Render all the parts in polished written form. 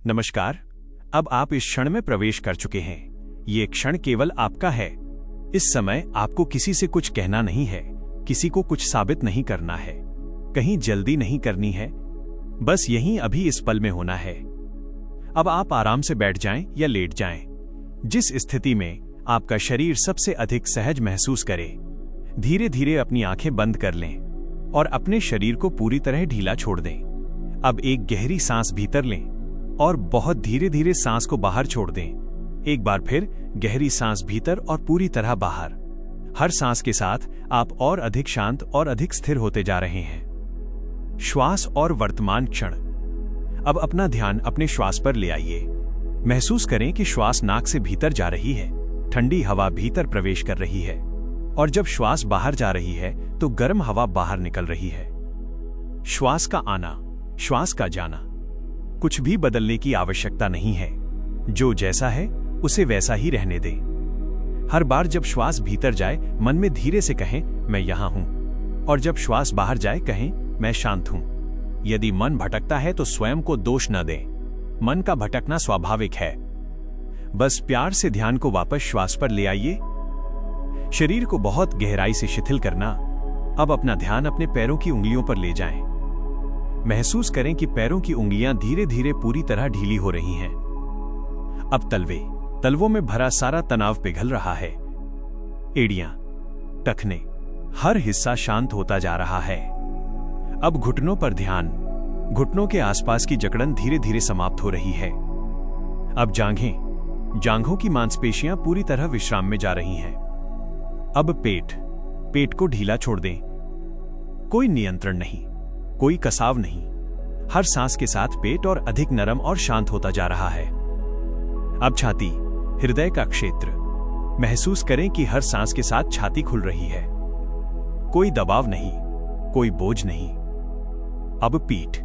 नमस्कार। अब आप इस क्षण में प्रवेश कर चुके हैं। ये क्षण केवल आपका है। इस समय आपको किसी से कुछ कहना नहीं है, किसी को कुछ साबित नहीं करना है, कहीं जल्दी नहीं करनी है, बस यहीं अभी इस पल में होना है। अब आप आराम से बैठ जाएं या लेट जाएं, जिस स्थिति में आपका शरीर सबसे अधिक सहज महसूस करे। धीरे धीरे अपनी आंखें बंद कर लें और अपने शरीर को पूरी तरह ढीला छोड़ दें। अब एक गहरी सांस भीतर लें और बहुत धीरे धीरे सांस को बाहर छोड़ दें। एक बार फिर गहरी सांस भीतर और पूरी तरह बाहर। हर सांस के साथ आप और अधिक शांत और अधिक स्थिर होते जा रहे हैं। श्वास और वर्तमान क्षण। अब अपना ध्यान अपने श्वास पर ले आइए। महसूस करें कि श्वास नाक से भीतर जा रही है, ठंडी हवा भीतर प्रवेश कर रही है, और जब श्वास बाहर जा रही है तो गर्म हवा बाहर निकल रही है। श्वास का आना, श्वास का जाना। कुछ भी बदलने की आवश्यकता नहीं है। जो जैसा है उसे वैसा ही रहने दें। हर बार जब श्वास भीतर जाए, मन में धीरे से कहें, मैं यहां हूं, और जब श्वास बाहर जाए, कहें, मैं शांत हूं। यदि मन भटकता है तो स्वयं को दोष न दें। मन का भटकना स्वाभाविक है। बस प्यार से ध्यान को वापस श्वास पर ले आइए। शरीर को बहुत गहराई से शिथिल करना। अब अपना ध्यान अपने पैरों की उंगलियों पर ले जाएं। महसूस करें कि पैरों की उंगलियां धीरे धीरे पूरी तरह ढीली हो रही हैं। अब तलवों में भरा सारा तनाव पिघल रहा है। एड़ियां, टखने, हर हिस्सा शांत होता जा रहा है। अब घुटनों पर ध्यान। घुटनों के आसपास की जकड़न धीरे धीरे समाप्त हो रही है। अब जांघों की मांसपेशियां पूरी तरह विश्राम में जा रही हैं। अब पेट को ढीला छोड़ दें। कोई नियंत्रण नहीं, कोई कसाव नहीं। हर सांस के साथ पेट और अधिक नरम और शांत होता जा रहा है। अब छाती, हृदय का क्षेत्र। महसूस करें कि हर सांस के साथ छाती खुल रही है। कोई दबाव नहीं, कोई बोझ नहीं। अब पीठ,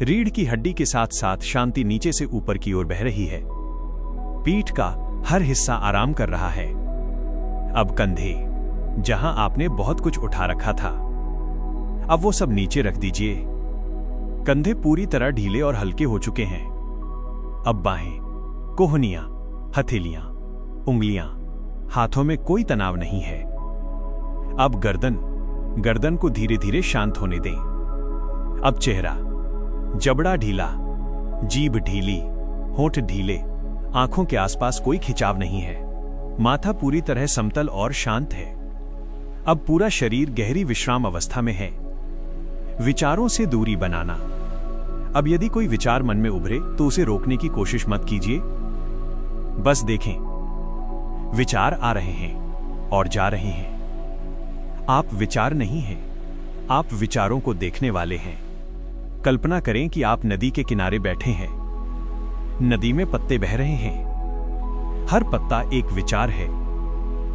रीढ़ की हड्डी के साथ साथ शांति नीचे से ऊपर की ओर बह रही है। पीठ का हर हिस्सा आराम कर रहा है। अब कंधे, जहां आपने बहुत कुछ उठा रखा था, अब वो सब नीचे रख दीजिए। कंधे पूरी तरह ढीले और हल्के हो चुके हैं। अब बाहें, कोहनियां, हथेलियां, उंगलियां, हाथों में कोई तनाव नहीं है। अब गर्दन को धीरे धीरे शांत होने दें। अब चेहरा, जबड़ा ढीला, जीभ ढीली, होंठ ढीले, आंखों के आसपास कोई खिंचाव नहीं है। माथा पूरी तरह समतल और शांत है। अब पूरा शरीर गहरी विश्राम अवस्था में है। विचारों से दूरी बनाना। अब यदि कोई विचार मन में उभरे तो उसे रोकने की कोशिश मत कीजिए। बस देखें, विचार आ रहे हैं और जा रहे हैं। आप विचार नहीं हैं, आप विचारों को देखने वाले हैं। कल्पना करें कि आप नदी के किनारे बैठे हैं। नदी में पत्ते बह रहे हैं। हर पत्ता एक विचार है।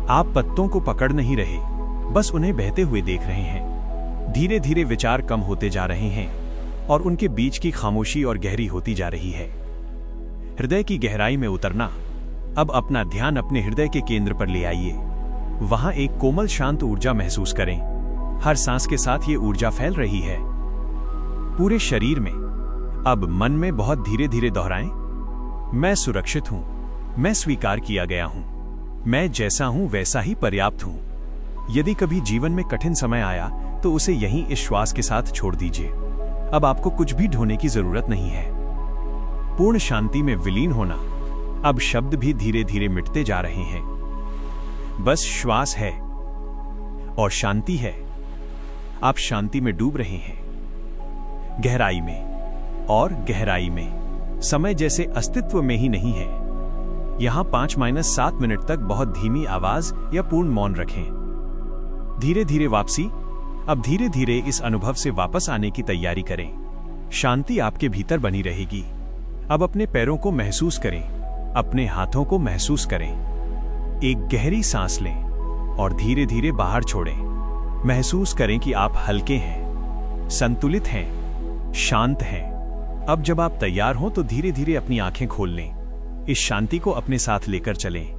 आप पत्तों को पकड़ नहीं रहे, बस उन्हें बहते हुए देख रहे हैं। धीरे धीरे विचार कम होते जा रहे हैं और उनके बीच की खामोशी और गहरी होती जा रही है। हृदय की गहराई में उतरना। अब अपना ध्यान अपने हृदय के केंद्र पर ले आइए। वहां एक कोमल शांत ऊर्जा महसूस करें। हर सांस के साथ ये ऊर्जा फैल रही है पूरे शरीर में। अब मन में बहुत धीरे धीरे दोहराएं, मैं सुरक्षित हूं, मैं स्वीकार किया गया हूं, मैं जैसा हूं वैसा ही पर्याप्त हूं। यदि कभी जीवन में कठिन समय आया तो उसे यहीं इस श्वास के साथ छोड़ दीजिए। अब आपको कुछ भी ढोने की जरूरत नहीं है। पूर्ण शांति में विलीन होना। अब शब्द भी धीरे धीरे मिटते जा रहे हैं। बस श्वास है और शांति है। आप शांति में डूब रहे हैं, गहराई में और गहराई में। समय जैसे अस्तित्व में ही नहीं है। यहां 5-7 मिनट तक बहुत धीमी आवाज या पूर्ण मौन रखें। धीरे धीरे वापसी। अब धीरे धीरे इस अनुभव से वापस आने की तैयारी करें। शांति आपके भीतर बनी रहेगी। अब अपने पैरों को महसूस करें, अपने हाथों को महसूस करें। एक गहरी सांस लें और धीरे धीरे बाहर छोड़ें। महसूस करें कि आप हल्के हैं, संतुलित हैं, शांत हैं। अब जब आप तैयार हों तो धीरे धीरे अपनी आंखें खोल लें। इस शांति को अपने साथ लेकर चलें।